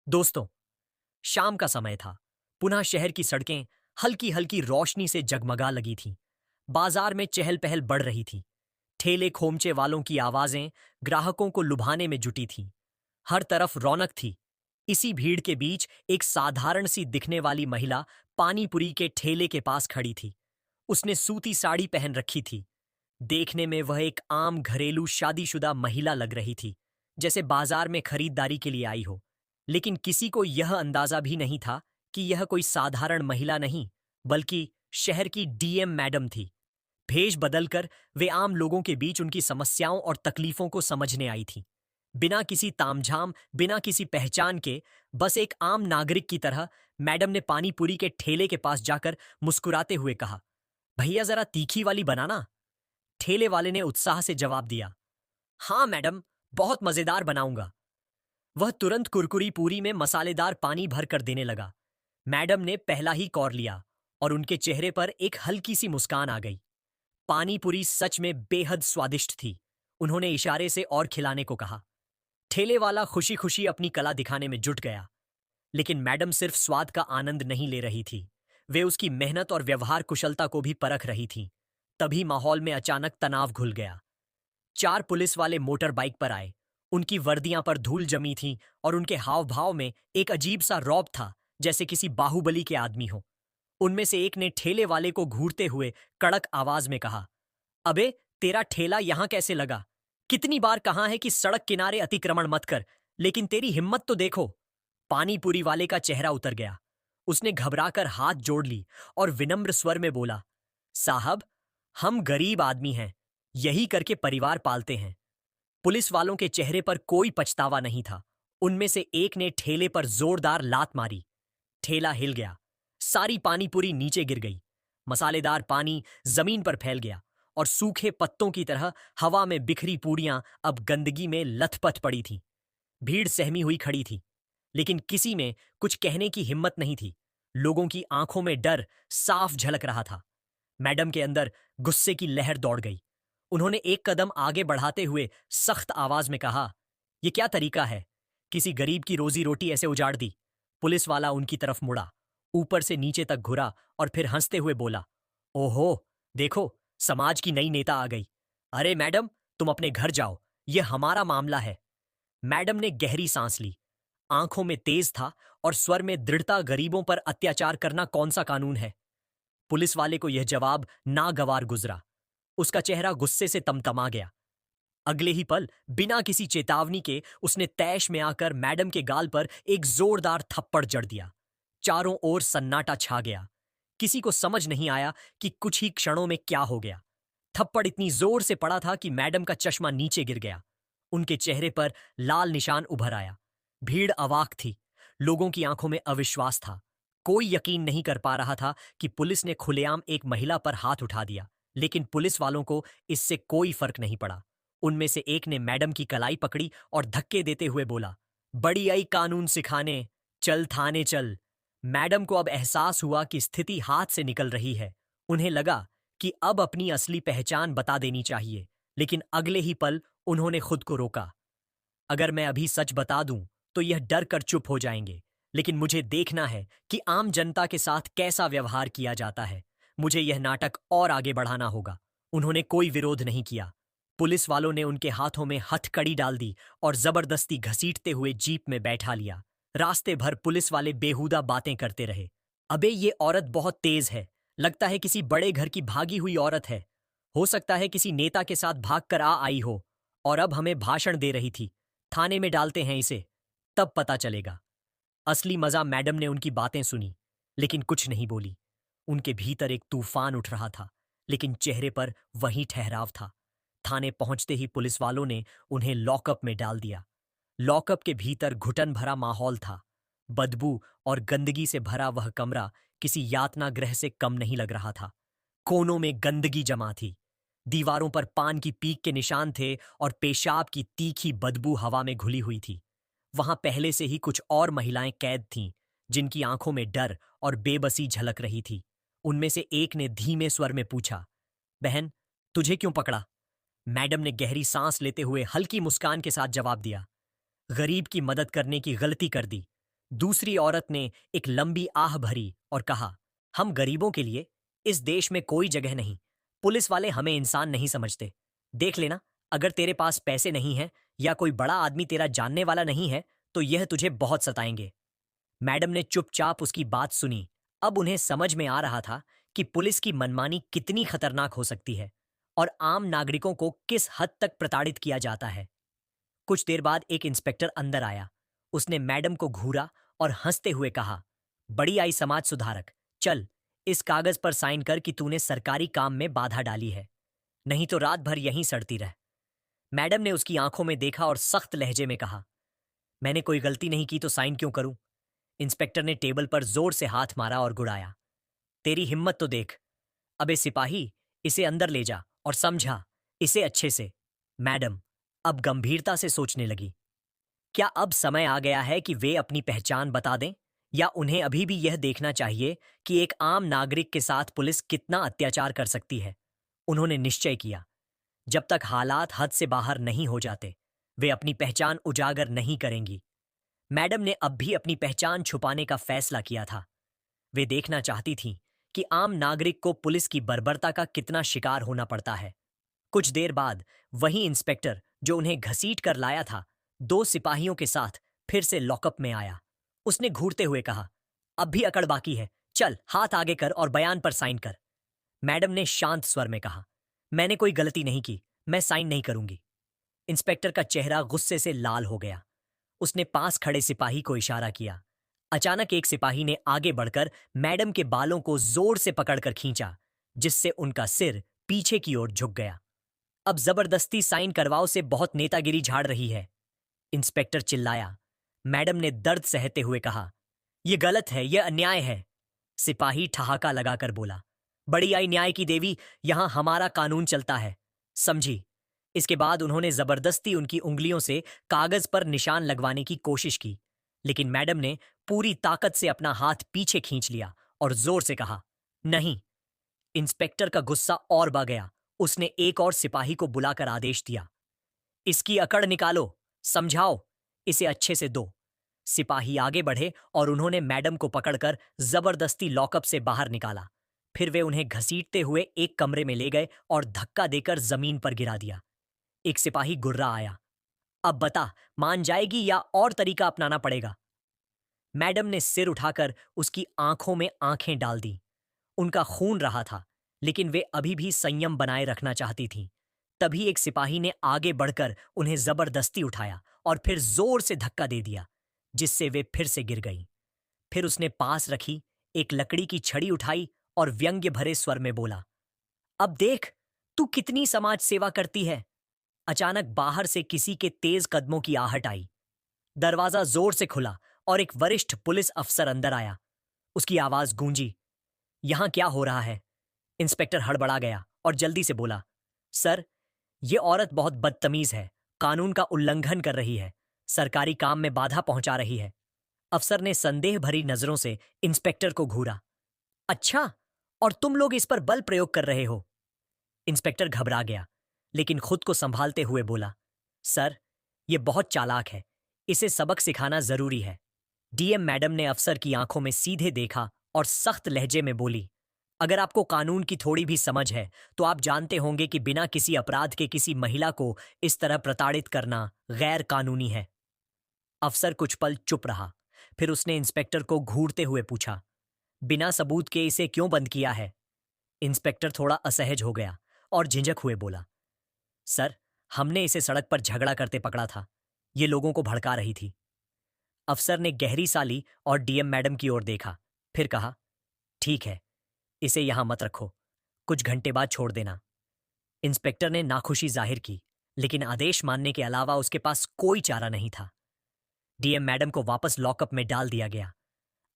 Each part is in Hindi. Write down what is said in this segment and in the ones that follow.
दोस्तों, शाम का समय था। पुनः शहर की सड़कें हल्की हल्की रोशनी से जगमगा लगी थीं। बाजार में चहल पहल बढ़ रही थी। ठेले खोमचे वालों की आवाजें ग्राहकों को लुभाने में जुटी थीं। हर तरफ रौनक थी। इसी भीड़ के बीच एक साधारण सी दिखने वाली महिला पानी पुरी के ठेले के पास खड़ी थी। उसने सूती साड़ी पहन रखी थी। देखने में वह एक आम घरेलू शादीशुदा महिला लग रही थी, जैसे बाजार में खरीदारी के लिए आई हो। लेकिन किसी को यह अंदाजा भी नहीं था कि यह कोई साधारण महिला नहीं, बल्कि शहर की डीएम मैडम थी। भेष बदलकर वे आम लोगों के बीच उनकी समस्याओं और तकलीफों को समझने आई थी। बिना किसी तामझाम, बिना किसी पहचान के, बस एक आम नागरिक की तरह मैडम ने पानी पूरी के ठेले के पास जाकर मुस्कुराते हुए कहा, भैया जरा तीखी वाली बनाना। ठेले वाले ने उत्साह से जवाब दिया, हाँ मैडम, बहुत मजेदार बनाऊंगा। वह तुरंत कुरकुरी पूरी में मसालेदार पानी भर कर देने लगा। मैडम ने पहला ही कौर लिया और उनके चेहरे पर एक हल्की सी मुस्कान आ गई। पानी पूरी सच में बेहद स्वादिष्ट थी। उन्होंने इशारे से और खिलाने को कहा। ठेले वाला खुशी खुशी अपनी कला दिखाने में जुट गया। लेकिन मैडम सिर्फ स्वाद का आनंद नहीं ले रही थी, वे उसकी मेहनत और व्यवहार कुशलता को भी परख रही थीं। तभी माहौल में अचानक तनाव घुल गया। चार पुलिस वाले मोटर बाइक पर आए। उनकी वर्दियां पर धूल जमी थी और उनके हाव भाव में एक अजीब सा रौब था, जैसे किसी बाहुबली के आदमी हो। उनमें से एक ने ठेले वाले को घूरते हुए कड़क आवाज में कहा, अबे तेरा ठेला यहां कैसे लगा? कितनी बार कहा है कि सड़क किनारे अतिक्रमण मत कर, लेकिन तेरी हिम्मत तो देखो। पानी पूरी वाले का चेहरा उतर गया। उसने घबराकर हाथ जोड़ ली और विनम्र स्वर में बोला, साहब, हम गरीब आदमी हैं, यही करके परिवार पालते हैं। पुलिस वालों के चेहरे पर कोई पछतावा नहीं था। उनमें से एक ने ठेले पर जोरदार लात मारी। ठेला हिल गया। सारी पानी पूरी नीचे गिर गई। मसालेदार पानी जमीन पर फैल गया और सूखे पत्तों की तरह हवा में बिखरी पूड़ियां अब गंदगी में लथपथ पड़ी थीं। भीड़ सहमी हुई खड़ी थी, लेकिन किसी में कुछ कहने की हिम्मत नहीं थी। लोगों की आंखों में डर साफ झलक रहा था। मैडम के अंदर गुस्से की लहर दौड़ गई। उन्होंने एक कदम आगे बढ़ाते हुए सख्त आवाज में कहा, यह क्या तरीका है? किसी गरीब की रोजी रोटी ऐसे उजाड़ दी? पुलिस वाला उनकी तरफ मुड़ा, ऊपर से नीचे तक घुरा और फिर हंसते हुए बोला, ओहो, देखो, समाज की नई नेता आ गई। अरे मैडम, तुम अपने घर जाओ, यह हमारा मामला है। मैडम ने गहरी सांस ली। आंखों में तेज था और स्वर में दृढ़ता। गरीबों पर अत्याचार करना कौन सा कानून है? पुलिस वाले को यह जवाब नागवार गुजरा। उसका चेहरा गुस्से से तमतमा गया। अगले ही पल, बिना किसी चेतावनी के, उसने तैश में आकर मैडम के गाल पर एक जोरदार थप्पड़ जड़ दिया। चारों ओर सन्नाटा छा गया। किसी को समझ नहीं आया कि कुछ ही क्षणों में क्या हो गया। थप्पड़ इतनी जोर से पड़ा था कि मैडम का चश्मा नीचे गिर गया। उनके चेहरे पर लाल निशान उभर आया। भीड़ अवाक थी। लोगों की आंखों में अविश्वास था। कोई यकीन नहीं कर पा रहा था कि पुलिस ने खुलेआम एक महिला पर हाथ उठा दिया। लेकिन पुलिस वालों को इससे कोई फर्क नहीं पड़ा। उनमें से एक ने मैडम की कलाई पकड़ी और धक्के देते हुए बोला, बड़ी आई कानून सिखाने, चल थाने चल। मैडम को अब एहसास हुआ कि स्थिति हाथ से निकल रही है। उन्हें लगा कि अब अपनी असली पहचान बता देनी चाहिए, लेकिन अगले ही पल उन्होंने खुद को रोका। अगर मैं अभी सच बता दूं तो यह डर कर चुप हो जाएंगे, लेकिन मुझे देखना है कि आम जनता के साथ कैसा व्यवहार किया जाता है। मुझे यह नाटक और आगे बढ़ाना होगा। उन्होंने कोई विरोध नहीं किया। पुलिस वालों ने उनके हाथों में हथकड़ी डाल दी और जबरदस्ती घसीटते हुए जीप में बैठा लिया। रास्ते भर पुलिस वाले बेहुदा बातें करते रहे। अबे ये औरत बहुत तेज है, लगता है किसी बड़े घर की भागी हुई औरत है। हो सकता है किसी नेता के साथ भाग कर आ आई हो और अब हमें भाषण दे रही थी। थाने में डालते हैं इसे, तब पता चलेगा। असली मजा मैडम ने उनकी बातें सुनी, लेकिन कुछ नहीं बोली। उनके भीतर एक तूफान उठ रहा था, लेकिन चेहरे पर वही ठहराव था। थाने पहुंचते ही पुलिस वालों ने उन्हें लॉकअप में डाल दिया। लॉकअप के भीतर घुटन भरा माहौल था। बदबू और गंदगी से भरा वह कमरा किसी यातना गृह से कम नहीं लग रहा था। कोनों में गंदगी जमा थी। दीवारों पर पान की पीक के निशान थे और पेशाब की तीखी बदबू हवा में घुली हुई थी। वहां पहले से ही कुछ और महिलाएं कैद थीं, जिनकी आंखों में डर और बेबसी झलक रही थी। उनमें से एक ने धीमे स्वर में पूछा, बहन, तुझे क्यों पकड़ा? मैडम ने गहरी सांस लेते हुए हल्की मुस्कान के साथ जवाब दिया, गरीब की मदद करने की गलती कर दी। दूसरी औरत ने एक लंबी आह भरी और कहा, हम गरीबों के लिए इस देश में कोई जगह नहीं। पुलिस वाले हमें इंसान नहीं समझते। देख लेना, अगर तेरे पास पैसे नहीं हैं या कोई बड़ा आदमी तेरा जानने वाला नहीं है तो यह तुझे बहुत सताएंगे। मैडम ने चुपचाप उसकी बात सुनी। अब उन्हें समझ में आ रहा था कि पुलिस की मनमानी कितनी खतरनाक हो सकती है और आम नागरिकों को किस हद तक प्रताड़ित किया जाता है। कुछ देर बाद एक इंस्पेक्टर अंदर आया। उसने मैडम को घूरा और हंसते हुए कहा, बड़ी आई समाज सुधारक, चल इस कागज पर साइन कर कि तूने सरकारी काम में बाधा डाली है, नहीं तो रात भर यहीं सड़ती रह। मैडम ने उसकी आंखों में देखा और सख्त लहजे में कहा, मैंने कोई गलती नहीं की तो साइन क्यों करूं? इंस्पेक्टर ने टेबल पर जोर से हाथ मारा और गुड़ाया, तेरी हिम्मत तो देख। अबे सिपाही, इसे अंदर ले जा और समझा इसे अच्छे से। मैडम अब गंभीरता से सोचने लगी, क्या अब समय आ गया है कि वे अपनी पहचान बता दें, या उन्हें अभी भी यह देखना चाहिए कि एक आम नागरिक के साथ पुलिस कितना अत्याचार कर सकती है? उन्होंने निश्चय किया, जब तक हालात हद से बाहर नहीं हो जाते वे अपनी पहचान उजागर नहीं करेंगी। मैडम ने अब भी अपनी पहचान छुपाने का फैसला किया था। वे देखना चाहती थीं कि आम नागरिक को पुलिस की बर्बरता का कितना शिकार होना पड़ता है। कुछ देर बाद वही इंस्पेक्टर जो उन्हें घसीट कर लाया था, दो सिपाहियों के साथ फिर से लॉकअप में आया। उसने घूरते हुए कहा, अब भी अकड़ बाकी है, चल हाथ आगे कर और बयान पर साइन कर। मैडम ने शांत स्वर में कहा, मैंने कोई गलती नहीं की, मैं साइन नहीं करूंगी। इंस्पेक्टर का चेहरा गुस्से से लाल हो गया। उसने पास खड़े सिपाही को इशारा किया। अचानक एक सिपाही ने आगे बढ़कर मैडम के बालों को जोर से पकड़कर खींचा, जिससे उनका सिर पीछे की ओर झुक गया। अब जबरदस्ती साइन करवाओ से बहुत नेतागिरी झाड़ रही है, इंस्पेक्टर चिल्लाया। मैडम ने दर्द सहते हुए कहा, यह गलत है, यह अन्याय है। सिपाही ठहाका लगाकर बोला, बड़ी आई न्याय की देवी, यहां हमारा कानून चलता है, समझी? इसके बाद उन्होंने जबरदस्ती उनकी उंगलियों से कागज पर निशान लगवाने की कोशिश की, लेकिन मैडम ने पूरी ताकत से अपना हाथ पीछे खींच लिया और जोर से कहा, नहीं। इंस्पेक्टर का गुस्सा और बढ़ गया। उसने एक और सिपाही को बुलाकर आदेश दिया, इसकी अकड़ निकालो, समझाओ, इसे अच्छे से दो। सिपाही आगे बढ़े और उन्होंने मैडम को पकड़कर जबरदस्ती लॉकअप से बाहर निकाला। फिर वे उन्हें घसीटते हुए एक कमरे में ले गए और धक्का देकर जमीन पर गिरा दिया। एक सिपाही गुर्रा आया, अब बता, मान जाएगी या और तरीका अपनाना पड़ेगा? मैडम ने सिर उठाकर उसकी आंखों में आंखें डाल दी। उनका खून रहा था, लेकिन वे अभी भी संयम बनाए रखना चाहती थीं। तभी एक सिपाही ने आगे बढ़कर उन्हें जबरदस्ती उठाया और फिर जोर से धक्का दे दिया, जिससे वे फिर से गिर गईं। फिर उसने पास रखी एक लकड़ी की छड़ी उठाई और व्यंग्य भरे स्वर में बोला, अब देख, तू कितनी समाज सेवा करती है। अचानक बाहर से किसी के तेज कदमों की आहट आई। दरवाजा जोर से खुला और एक वरिष्ठ पुलिस अफसर अंदर आया। उसकी आवाज गूंजी, यहां क्या हो रहा है? इंस्पेक्टर हड़बड़ा गया और जल्दी से बोला, सर, यह औरत बहुत बदतमीज है, कानून का उल्लंघन कर रही है, सरकारी काम में बाधा पहुंचा रही है। अफसर ने संदेह भरी नजरों से इंस्पेक्टर को घूरा। अच्छा, और तुम लोग इस पर बल प्रयोग कर रहे हो? इंस्पेक्टर घबरा गया, लेकिन खुद को संभालते हुए बोला, सर, यह बहुत चालाक है, इसे सबक सिखाना जरूरी है। डीएम मैडम ने अफसर की आंखों में सीधे देखा और सख्त लहजे में बोली, अगर आपको कानून की थोड़ी भी समझ है तो आप जानते होंगे कि बिना किसी अपराध के किसी महिला को इस तरह प्रताड़ित करना गैर कानूनी है। अफसर कुछ पल चुप रहा, फिर उसने इंस्पेक्टर को घूरते हुए पूछा, बिना सबूत के इसे क्यों बंद किया है? इंस्पेक्टर थोड़ा असहज हो गया और झिझक हुए बोला, सर, हमने इसे सड़क पर झगड़ा करते पकड़ा था, ये लोगों को भड़का रही थी। अफसर ने गहरी सा ली और डीएम मैडम की ओर देखा, फिर कहा, ठीक है, इसे यहां मत रखो, कुछ घंटे बाद छोड़ देना। इंस्पेक्टर ने नाखुशी जाहिर की, लेकिन आदेश मानने के अलावा उसके पास कोई चारा नहीं था। डीएम मैडम को वापस लॉकअप में डाल दिया गया।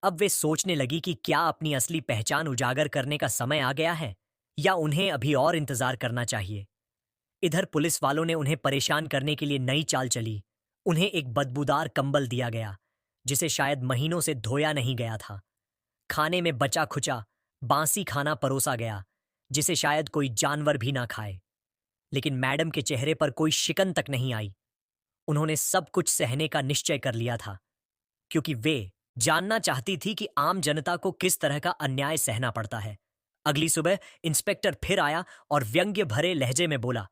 अब वे सोचने लगी कि क्या अपनी असली पहचान उजागर करने का समय आ गया है, या उन्हें अभी और इंतजार करना चाहिए। इधर पुलिस वालों ने उन्हें परेशान करने के लिए नई चाल चली। उन्हें एक बदबूदार कंबल दिया गया, जिसे शायद महीनों से धोया नहीं गया था। खाने में बचा खुचा बासी खाना परोसा गया, जिसे शायद कोई जानवर भी ना खाए। लेकिन मैडम के चेहरे पर कोई शिकन तक नहीं आई। उन्होंने सब कुछ सहने का निश्चय कर लिया था, क्योंकि वे जानना चाहती थी कि आम जनता को किस तरह का अन्याय सहना पड़ता है। अगली सुबह इंस्पेक्टर फिर आया और व्यंग्य भरे लहजे में बोला,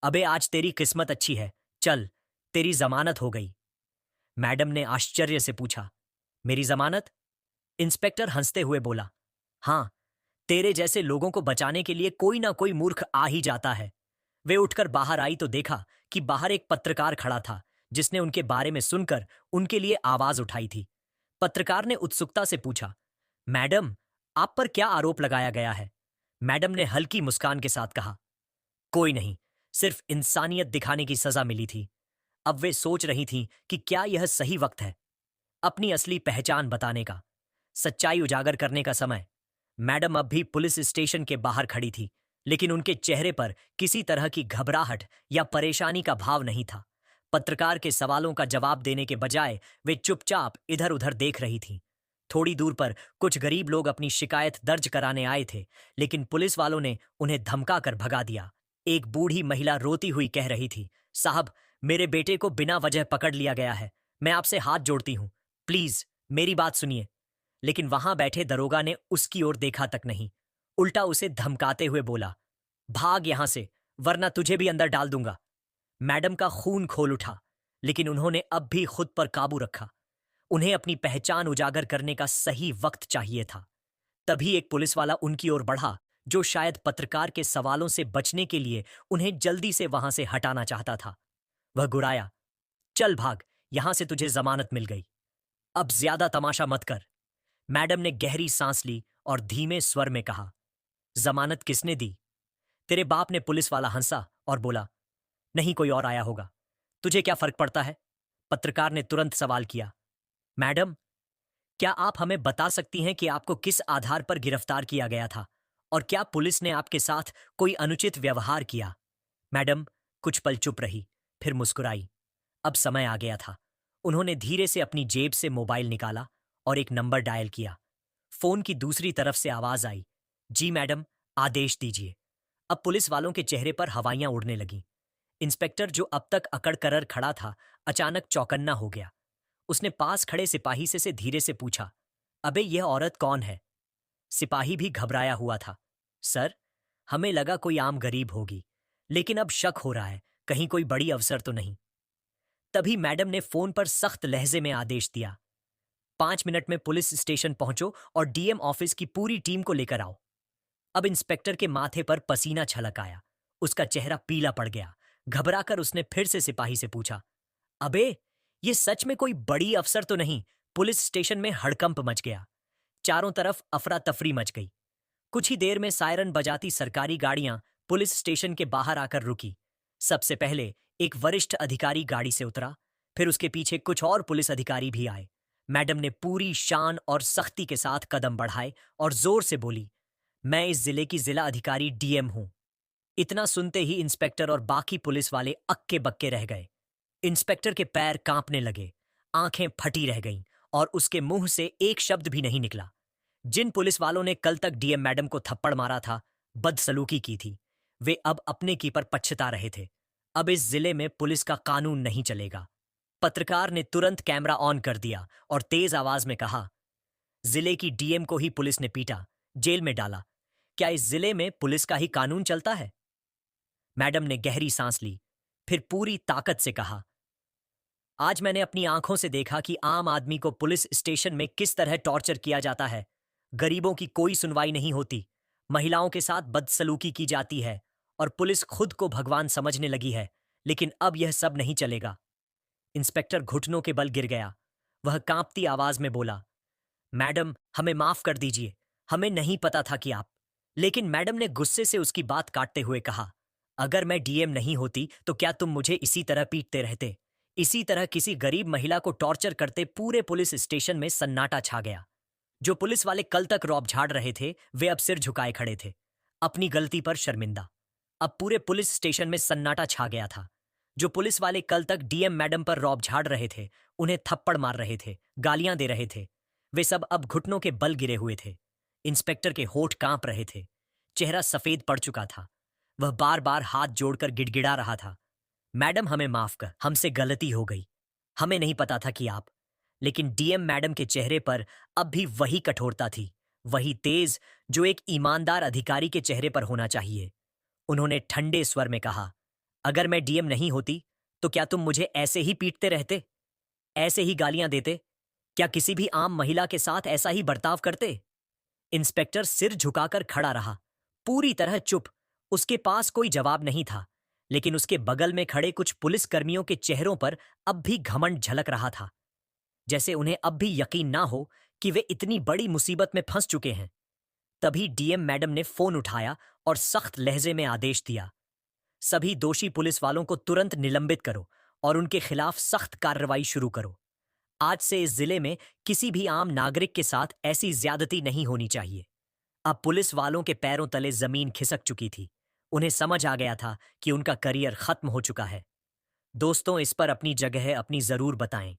अबे आज तेरी किस्मत अच्छी है, चल, तेरी जमानत हो गई। मैडम ने आश्चर्य से पूछा, मेरी जमानत? इंस्पेक्टर हंसते हुए बोला, हाँ, तेरे जैसे लोगों को बचाने के लिए कोई ना कोई मूर्ख आ ही जाता है। वे उठकर बाहर आई तो देखा कि बाहर एक पत्रकार खड़ा था, जिसने उनके बारे में सुनकर उनके लिए आवाज उठाई थी। पत्रकार ने उत्सुकता से पूछा, मैडम, आप पर क्या आरोप लगाया गया है? मैडम ने हल्की मुस्कान के साथ कहा, कोई नहीं, सिर्फ इंसानियत दिखाने की सजा मिली थी। अब वे सोच रही थीं कि क्या यह सही वक्त है अपनी असली पहचान बताने का, सच्चाई उजागर करने का समय। मैडम अब भी पुलिस स्टेशन के बाहर खड़ी थी, लेकिन उनके चेहरे पर किसी तरह की घबराहट या परेशानी का भाव नहीं था। पत्रकार के सवालों का जवाब देने के बजाय वे चुपचाप इधर उधर देख रही थीं। थोड़ी दूर पर कुछ गरीब लोग अपनी शिकायत दर्ज कराने आए थे, लेकिन पुलिस वालों ने उन्हें धमकाकर भगा दिया। एक बूढ़ी महिला रोती हुई कह रही थी, साहब, मेरे बेटे को बिना वजह पकड़ लिया गया है। मैं आपसे हाथ जोड़ती हूँ, प्लीज मेरी बात सुनिए। लेकिन वहां बैठे दरोगा ने उसकी ओर देखा तक नहीं, उल्टा उसे धमकाते हुए बोला, भाग यहां से, वरना तुझे भी अंदर डाल दूंगा। मैडम का खून खोल उठा, लेकिन उन्होंने अब भी खुद पर काबू रखा। उन्हें अपनी पहचान उजागर करने का सही वक्त चाहिए था। तभी एक पुलिस वाला उनकी ओर बढ़ा, जो शायद पत्रकार के सवालों से बचने के लिए उन्हें जल्दी से वहां से हटाना चाहता था। वह गुराया, चल भाग, यहां से तुझे जमानत मिल गई। अब ज्यादा तमाशा मत कर। मैडम ने गहरी सांस ली और धीमे स्वर में कहा, जमानत किसने दी? तेरे बाप ने। पुलिस वाला हंसा और बोला, नहीं, कोई और आया होगा, तुझे क्या फर्क पड़ता है? पत्रकार ने तुरंत सवाल किया, मैडम, क्या आप हमें बता सकती हैं कि आपको किस आधार पर गिरफ्तार किया गया था और क्या पुलिस ने आपके साथ कोई अनुचित व्यवहार किया? मैडम कुछ पल चुप रही, फिर मुस्कुराई। अब समय आ गया था। उन्होंने धीरे से अपनी जेब से मोबाइल निकाला और एक नंबर डायल किया। फोन की दूसरी तरफ से आवाज आई, जी मैडम, आदेश दीजिए। अब पुलिस वालों के चेहरे पर हवाइयां उड़ने लगीं। इंस्पेक्टर, जो अब तक अकड़ कर खड़ा था, अचानक चौकन्ना हो गया। उसने पास खड़े सिपाही से धीरे से पूछा, अबे यह औरत कौन है? सिपाही भी घबराया हुआ था। सर, हमें लगा कोई आम गरीब होगी, लेकिन अब शक हो रहा है, कहीं कोई बड़ी अफसर तो नहीं। तभी मैडम ने फोन पर सख्त लहजे में आदेश दिया, 5 मिनट में पुलिस स्टेशन पहुंचो और डीएम ऑफिस की पूरी टीम को लेकर आओ। अब इंस्पेक्टर के माथे पर पसीना छलक आया। उसका चेहरा पीला पड़ गया। घबराकर उसने फिर से सिपाही से पूछा, अबे, ये सच में कोई बड़ी अफसर तो नहीं? पुलिस स्टेशन में हड़कंप मच गया। चारों तरफ अफरा तफरी मच गई। कुछ ही देर में सायरन बजाती सरकारी गाड़ियां पुलिस स्टेशन के बाहर आकर रुकी। सबसे पहले एक वरिष्ठ अधिकारी गाड़ी से उतरा, फिर उसके पीछे कुछ और पुलिस अधिकारी भी आए। मैडम ने पूरी शान और सख्ती के साथ कदम बढ़ाए और जोर से बोली, मैं इस जिले की जिला अधिकारी डीएम हूं। इतना सुनते ही इंस्पेक्टर और बाकी पुलिस वाले अक्के बक्के रह गए। इंस्पेक्टर के पैर कांपने लगे, आंखें फटी रह गईं और उसके मुंह से एक शब्द भी नहीं निकला। जिन पुलिस वालों ने कल तक डीएम मैडम को थप्पड़ मारा था, बदसलूकी की थी, वे अब अपने की पर पछता रहे थे। अब इस जिले में पुलिस का कानून नहीं चलेगा। पत्रकार ने तुरंत कैमरा ऑन कर दिया और तेज आवाज में कहा, जिले की डीएम को ही पुलिस ने पीटा, जेल में डाला। क्या इस जिले में पुलिस का ही कानून चलता है? मैडम ने गहरी सांस ली, फिर पूरी ताकत से कहा, आज मैंने अपनी आंखों से देखा कि आम आदमी को पुलिस स्टेशन में किस तरह टॉर्चर किया जाता है। गरीबों की कोई सुनवाई नहीं होती, महिलाओं के साथ बदसलूकी की जाती है और पुलिस खुद को भगवान समझने लगी है। लेकिन अब यह सब नहीं चलेगा। इंस्पेक्टर घुटनों के बल गिर गया। वह कांपती आवाज में बोला, मैडम, हमें माफ कर दीजिए, हमें नहीं पता था कि आप। लेकिन मैडम ने गुस्से से उसकी बात काटते हुए कहा, अगर मैं डीएम नहीं होती तो क्या तुम मुझे इसी तरह पीटते रहते? इसी तरह किसी गरीब महिला को टॉर्चर करते पूरे पुलिस स्टेशन में सन्नाटा छा गया। जो पुलिस वाले कल तक रौब झाड़ रहे थे, वे अब सिर झुकाए खड़े थे, अपनी गलती पर शर्मिंदा। अब पूरे पुलिस स्टेशन में सन्नाटा छा गया था। जो पुलिस वाले कल तक डीएम मैडम पर रौब झाड़ रहे थे, उन्हें थप्पड़ मार रहे थे, गालियां दे रहे थे, वे सब अब घुटनों के बल गिरे हुए थे। इंस्पेक्टर के होठ कांप रहे थे, चेहरा सफेद पड़ चुका था। वह बार बार हाथ जोड़कर गिड़गिड़ा रहा था, मैडम, हमें माफ कर, हमसे गलती हो गई। हमें नहीं पता था कि आप। लेकिन डीएम मैडम के चेहरे पर अब भी वही कठोरता थी, वही तेज जो एक ईमानदार अधिकारी के चेहरे पर होना चाहिए। उन्होंने ठंडे स्वर में कहा, अगर मैं डीएम नहीं होती तो क्या तुम मुझे ऐसे ही पीटते रहते, ऐसे ही गालियां देते? क्या किसी भी आम महिला के साथ ऐसा ही बर्ताव करते? इंस्पेक्टर सिर झुकाकर खड़ा रहा, पूरी तरह चुप। उसके पास कोई जवाब नहीं था, लेकिन उसके बगल में खड़े कुछ पुलिसकर्मियों के चेहरों पर अब भी घमंड झलक रहा था, जैसे उन्हें अब भी यकीन ना हो कि वे इतनी बड़ी मुसीबत में फंस चुके हैं। तभी डीएम मैडम ने फोन उठाया और सख्त लहजे में आदेश दिया, सभी दोषी पुलिस वालों को तुरंत निलंबित करो और उनके खिलाफ सख्त कार्रवाई शुरू करो। आज से इस जिले में किसी भी आम नागरिक के साथ ऐसी ज्यादती नहीं होनी चाहिए। अब पुलिस वालों के पैरों तले जमीन खिसक चुकी थी। उन्हें समझ आ गया था कि उनका करियर खत्म हो चुका है। दोस्तों, इस पर अपनी जगह अपनी जरूर बताएं।